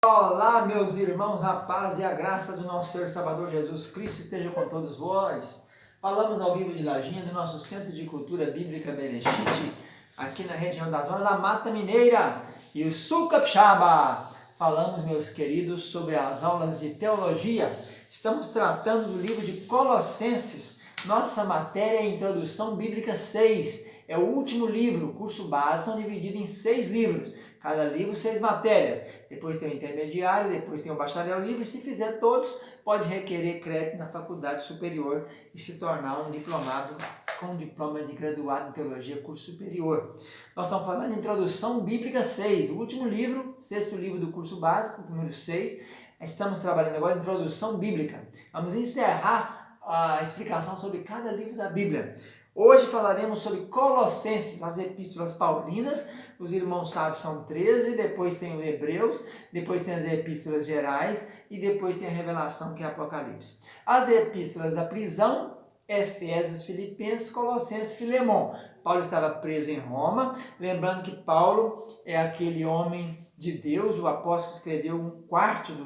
Olá, meus irmãos, a paz e a graça do nosso Senhor e Salvador Jesus Cristo esteja com todos vós. Falamos ao vivo de Lajinha do nosso Centro de Cultura Bíblica Benechite, aqui na região da Zona da Mata Mineira e o Sul Capixaba. Falamos, meus queridos, sobre as aulas de teologia. Estamos tratando do livro de Colossenses. Nossa matéria é Introdução Bíblica 6. É o último livro, o curso base, são divididos em 6 livros. Cada livro, 6 matérias. Depois tem o intermediário, depois tem o bacharel livre. Se fizer todos, pode requerer crédito na faculdade superior e se tornar um diplomado com diploma de graduado em teologia, curso superior. Nós estamos falando de Introdução Bíblica 6, o último livro, 6º livro do curso básico, número 6. Estamos trabalhando agora em Introdução Bíblica. Vamos encerrar a explicação sobre cada livro da Bíblia. Hoje falaremos sobre Colossenses, as epístolas paulinas. Os irmãos sabem, são 13, depois tem o Hebreus, depois tem as epístolas gerais e depois tem a Revelação, que é Apocalipse. As epístolas da prisão, Efésios, Filipenses, Colossenses, Filemão. Paulo estava preso em Roma, lembrando que Paulo é aquele homem de Deus, o apóstolo que escreveu 1/4 do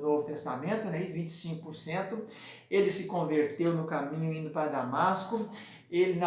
Novo Testamento, né, 25%. Ele se converteu no caminho indo para Damasco. Ele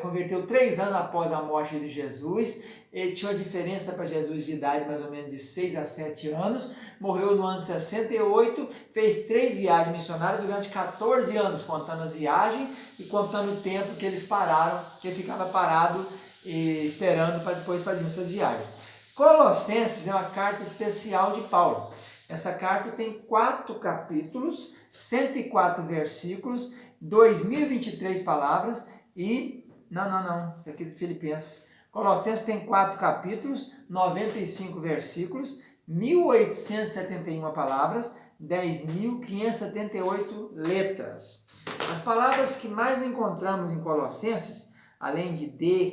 converteu 3 anos após a morte de Jesus. Ele tinha uma diferença para Jesus de idade mais ou menos de 6 a 7 anos. Morreu no ano de 68, fez 3 viagens missionárias durante 14 anos, contando as viagens e contando o tempo que eles pararam, que ele ficava parado esperando para depois fazer essas viagens. Colossenses é uma carta especial de Paulo. Essa carta tem 4 capítulos, 104 versículos, 2023 palavras e... Não, isso aqui é de Filipenses. Colossenses tem 4 capítulos, 95 versículos, 1871 palavras, 10.578 letras. As palavras que mais encontramos em Colossenses, além de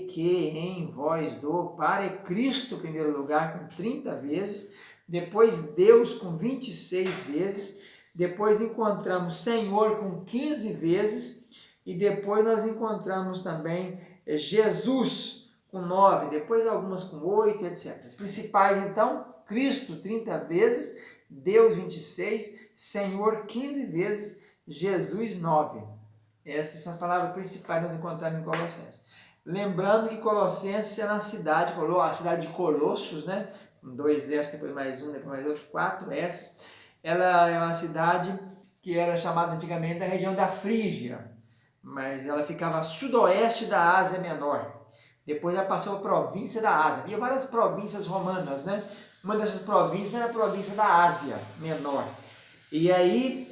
que, em, vós, do, para, é Cristo em primeiro lugar com 30 vezes, depois Deus com 26 vezes, depois encontramos Senhor com 15 vezes, e depois nós encontramos também Jesus com 9, depois algumas com 8, etc. As principais, então, Cristo 30 vezes, Deus 26, Senhor 15 vezes, Jesus 9. Essas são as palavras principais que nós encontramos em Colossenses. Lembrando que Colossenses é na cidade, a cidade de Colossos, né? 2 S, depois mais um, depois mais outro, 4 S. Ela é uma cidade que era chamada antigamente da região da Frígia, mas ela ficava a sudoeste da Ásia Menor. Depois ela passou a província da Ásia. Havia várias províncias romanas, né? Uma dessas províncias era a província da Ásia Menor. E aí,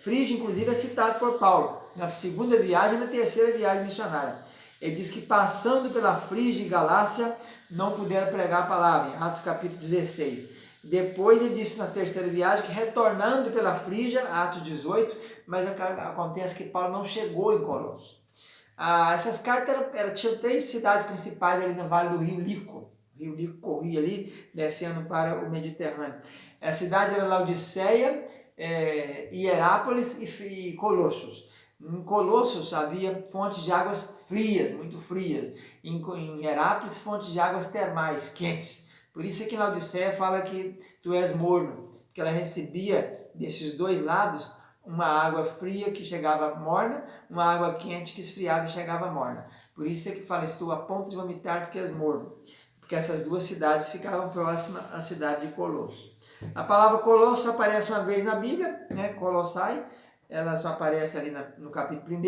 Frígia, inclusive, é citado por Paulo, na segunda viagem e na terceira viagem missionária. Ele diz que passando pela Frígia e Galácia, não puderam pregar a palavra, em Atos capítulo 16. Depois ele disse na terceira viagem que retornando pela Frígia, Atos 18, mas acontece que Paulo não chegou em Colossos. Essas cartas tinham 3 cidades principais ali no Vale do Rio Lico. O Rio Lico corria ali, descendo para o Mediterrâneo. A cidade era Laodiceia, Hierápolis e Colossos. Em Colossos havia fontes de águas frias, muito frias. Em Hierápolis, fontes de águas termais, quentes. Por isso é que Laodiceia fala que tu és morno, porque ela recebia desses 2 lados uma água fria que chegava morna, uma água quente que esfriava e chegava morna. Por isso é que fala, estou a ponto de vomitar porque és morno. Porque essas 2 cidades ficavam próximas à cidade de Colosso. A palavra Colosso aparece uma vez na Bíblia, né? Colossai, ela só aparece ali no capítulo 1,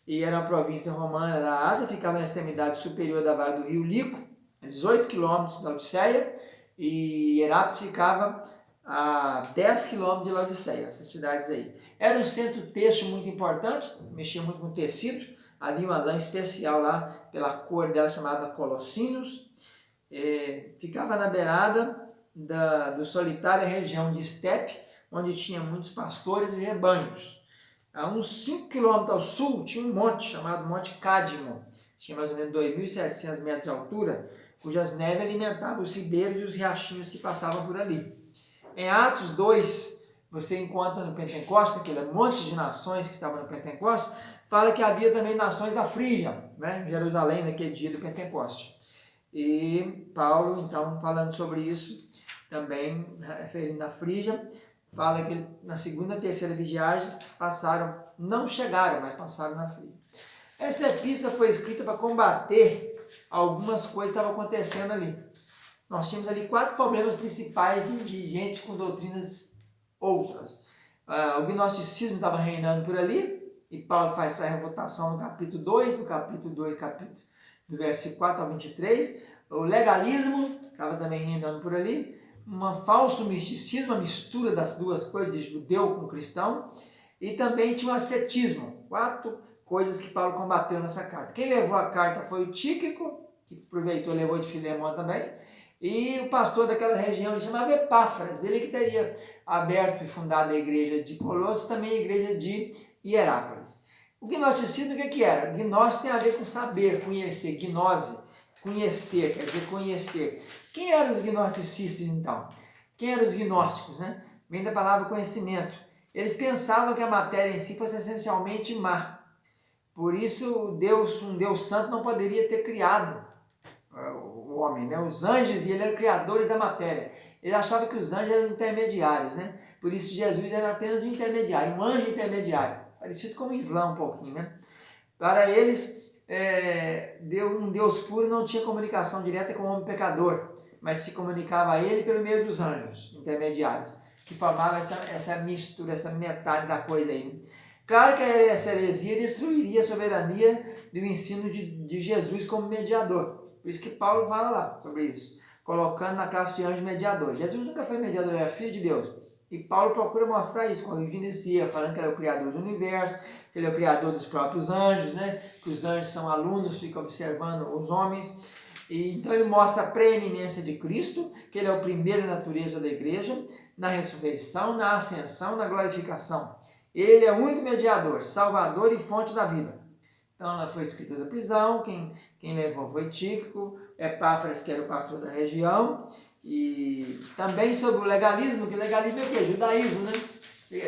e era uma província romana da Ásia, ficava na extremidade superior da Vale do Rio Lico, 18 quilômetros da Laodiceia, e Herápolis ficava a 10 quilômetros de Laodiceia, essas cidades aí. Era um centro têxtil muito importante, mexia muito com tecido, havia uma lã especial lá, pela cor dela, chamada Colossinhos. Ficava na beirada do solitária região de estepe, onde tinha muitos pastores e rebanhos. A uns 5 quilômetros ao sul tinha um monte chamado Monte Cádmon, tinha mais ou menos 2.700 metros de altura, cujas neves alimentavam os ribeiros e os riachinhos que passavam por ali. Em Atos 2, você encontra no Pentecoste, aquele monte de nações que estavam no Pentecoste, fala que havia também nações da Frígia, né, em Jerusalém, naquele dia do Pentecoste. E Paulo, então, falando sobre isso, também referindo na Frígia, fala que na segunda e terceira viagem não chegaram, mas passaram na Frígia. Essa epístola foi escrita para combater algumas coisas que estavam acontecendo ali. Nós tínhamos ali 4 problemas principais de gente com doutrinas outras. O gnosticismo estava reinando por ali, e Paulo faz essa refutação no capítulo 2, do verso 4 ao 23. O legalismo estava também reinando por ali. Um falso misticismo, a mistura das duas coisas, de judeu com cristão. E também tinha o ascetismo. 4 coisas que Paulo combateu nessa carta. Quem levou a carta foi o Tíquico, que aproveitou e levou de Filemão também. E o pastor daquela região, ele chamava Epáfras, ele que teria aberto e fundado a igreja de Colossos, também a igreja de Hierápolis. O gnosticismo, o que era? O gnóstico tem a ver com saber, conhecer, gnose, conhecer, quer dizer conhecer. Quem eram os gnosticistas então? Quem eram os gnósticos, né? Vem da palavra conhecimento. Eles pensavam que a matéria em si fosse essencialmente má. Por isso, um Deus santo não poderia ter criado o homem, né? Os anjos, e ele eram criadores da matéria. Ele achava que os anjos eram intermediários, né? Por isso Jesus era apenas um intermediário, um anjo intermediário, parecido com o Islã um pouquinho, né? Para eles, um Deus puro não tinha comunicação direta com o homem pecador, mas se comunicava a ele pelo meio dos anjos intermediários, que formavam essa mistura, essa metade da coisa aí, né? Claro que essa heresia destruiria a soberania do ensino de Jesus como mediador. Por isso que Paulo fala lá sobre isso, colocando na classe de anjo mediador. Jesus nunca foi mediador, ele era filho de Deus. E Paulo procura mostrar isso, corrigindo esse erro, falando que ele é o criador do universo, que ele é o criador dos próprios anjos, né? Que os anjos são alunos, ficam observando os homens. E então ele mostra a preeminência de Cristo, que ele é o primeiro na natureza da igreja, na ressurreição, na ascensão, na glorificação. Ele é o único mediador, salvador e fonte da vida. Então ela foi escrita da prisão, quem levou foi Tíquico, Epáfras, que era o pastor da região, e também sobre o legalismo, que legalismo é o quê? Judaísmo, né?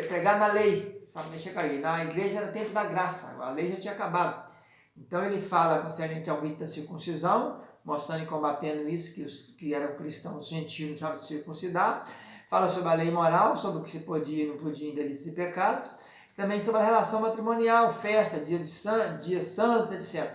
Pegar na lei, sabe mexer com a lei. Na igreja era tempo da graça, a lei já tinha acabado. Então ele fala concernente ao rito da circuncisão, mostrando e combatendo isso, que os que eram cristãos gentios não precisavam se circuncidar. Fala sobre a lei moral, sobre o que se podia e não podia em delitos e pecados. Também sobre a relação matrimonial, festa, dias santos, etc.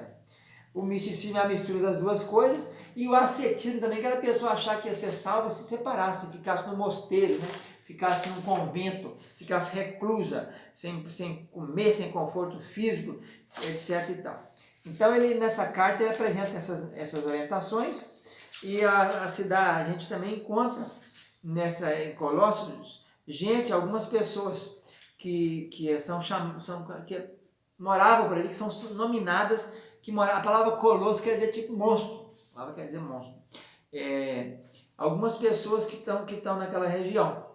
O misticismo é a mistura das duas coisas. E o ascetismo também, que era a pessoa achar que ia ser salva se separasse, ficasse no mosteiro, né? Ficasse num convento, ficasse reclusa, sem comer, sem conforto físico, etc. E tal. Então, nessa carta, ele apresenta essas orientações. E a gente também encontra em Colossos, algumas pessoas que moravam por ali, que são nominadas, a palavra colosso quer dizer tipo monstro, a palavra quer dizer monstro. Algumas pessoas que estão naquela região,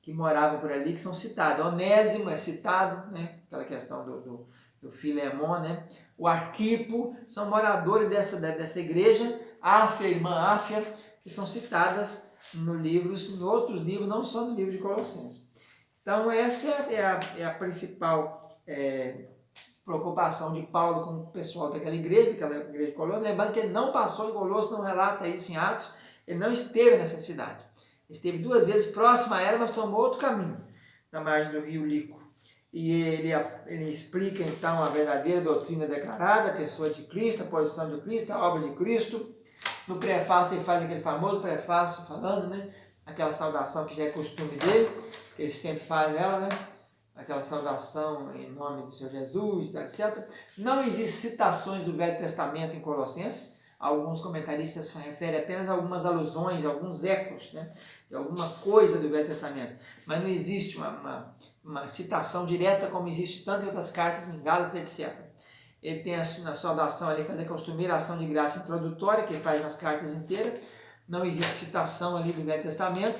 que moravam por ali, que são citadas. Onésimo é citado, né? Aquela questão do Filemon, né? O Arquipo, são moradores dessa igreja. Áfia, irmã Áfia, que são citadas em outros livros, não só no livro de Colossenses. Então, essa é a principal preocupação de Paulo com o pessoal daquela igreja de Colossos. Lembrando que ele não passou em Colossos, não relata isso em Atos, ele não esteve nessa cidade. Ele esteve 2 vezes próximo a ela, mas tomou outro caminho, na margem do rio Lico. E ele explica então a verdadeira doutrina declarada, a pessoa de Cristo, a posição de Cristo, a obra de Cristo. No prefácio ele faz aquele famoso prefácio falando, né? Aquela saudação que já é costume dele, que ele sempre faz ela, né? Aquela saudação em nome do Senhor Jesus, etc. Não existem citações do Velho Testamento em Colossenses. Alguns comentaristas referem apenas a algumas alusões, alguns ecos, né? De alguma coisa do Velho Testamento. Mas não existe uma citação direta como existe tanto em outras cartas, em Gálatas, etc. Ele tem na saudação ali, fazer a costumeira ação de graça introdutória, que ele faz nas cartas inteiras. Não existe citação ali do Velho Testamento.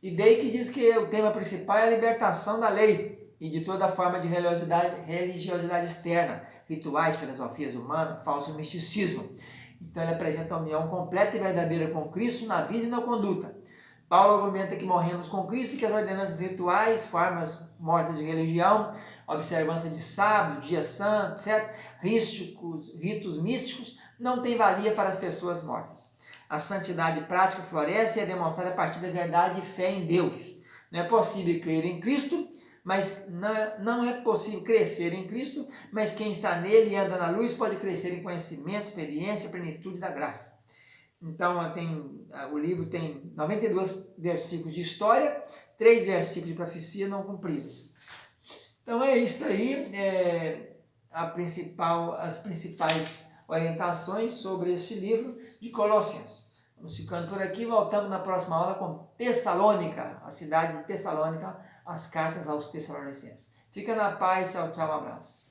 E daí que diz que o tema principal é a libertação da lei e de toda forma de religiosidade externa, rituais, filosofias humanas, falso misticismo. Então ele apresenta a união completa e verdadeira com Cristo na vida e na conduta. Paulo argumenta que morremos com Cristo e que as ordenanças rituais, formas mortas de religião, observância de sábado, dia santo, etc., ritos místicos, não têm valia para as pessoas mortas. A santidade prática floresce e é demonstrada a partir da verdade e fé em Deus. Não é possível crer em Cristo, mas não é possível crescer em Cristo, mas quem está nele e anda na luz pode crescer em conhecimento, experiência, plenitude da graça. Então, o livro tem 92 versículos de história, 3 versículos de profecia não cumpridos. Então, é isso aí, as principais orientações sobre este livro de Colossenses. Vamos ficando por aqui, voltamos na próxima aula com Tessalônica, a cidade de Tessalônica, as cartas aos Tessalonicenses. Fica na paz, tchau, tchau, um abraço.